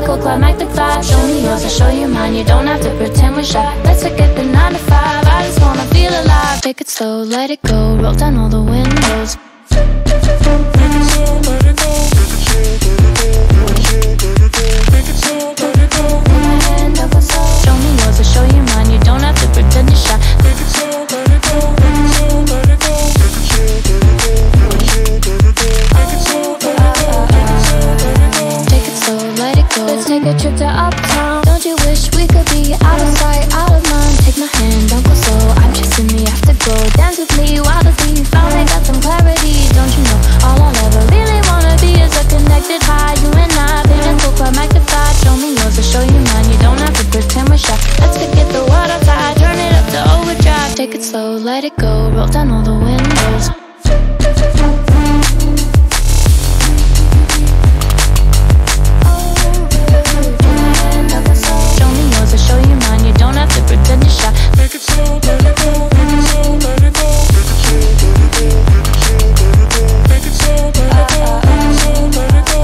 Pinnacle, climactic vibe. Show me yours, I'll show you mine. You don't have to pretend we're shy. Let's forget the 9 to 5. I just wanna feel alive. Take it slow, let it go. Roll down all the windows. Show me yours, I'll show you mine. You don't have to pretend you're shy. Take it slow, let it go. Let's take a trip to uptown. Don't you wish we could be out of sight, out of mind? Take my hand, don't go slow. I'm chasing me, have to go. Dance with me, wildly. Finally got some clarity. Don't you know all I'll ever really wanna be is a connected high. You and I, pinnacle, climactic vibe. Show me yours, I'll show you mine. You don't have to pretend we're shy. Let's forget the world outside. Turn it up to overdrive. Take it slow, let it go. Roll down all the windows. Pretend you're shy. Make it slow, let it go. Make it slow, let it go. Make it slow, let it go. Make it slow, let it go.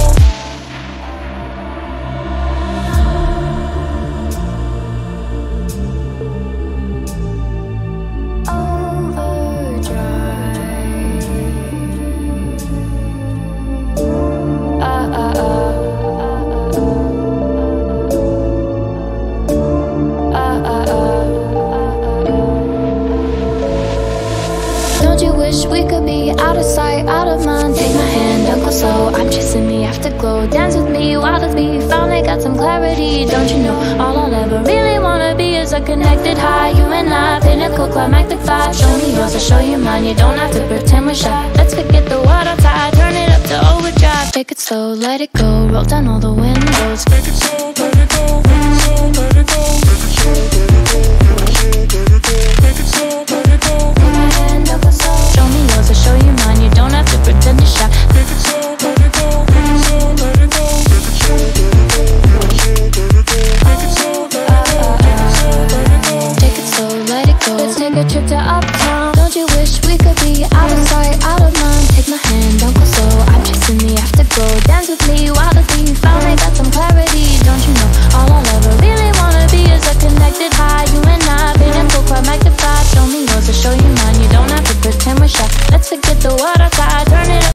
Don't you wish we could be out of sight, out of mind? Take my hand, don't go slow. I'm chasing the afterglow. Dance with me, wildly. Finally got some clarity. Don't you know all I'll ever really wanna be is a connected high. You and I, pinnacle, climactic vibe. Show me yours, I'll show you mine. You don't have to pretend we're shy. Let's forget the world outside. Turn it up to overdrive. Take it slow, let it go. Roll down all the windows. Make it slow, let it go. Make it slow, let it go. Make it slow, let it go. Make it slow, let it go. Show me yours, I'll show you mine. You don't have to pretend you're shy. Make it slow, let it go. Make it slow, let it go. Make it slow, let it go. Make it slow, let it go. Take it slow, let it go. Let's take a trip to uptown. Don't you wish we could be out of sight, out of mind? Take my hand, don't go slow. I'm chasing the afterglow. Dance with me, wildly. Finally got some clarity. Don't you know all I'll ever really wanna be is a connected high. You and I, pinnacle, climactic vibe. Show me yours, I'll show you mine. You don't have to pretend we're shy. Let's forget the world outside. Turn it up.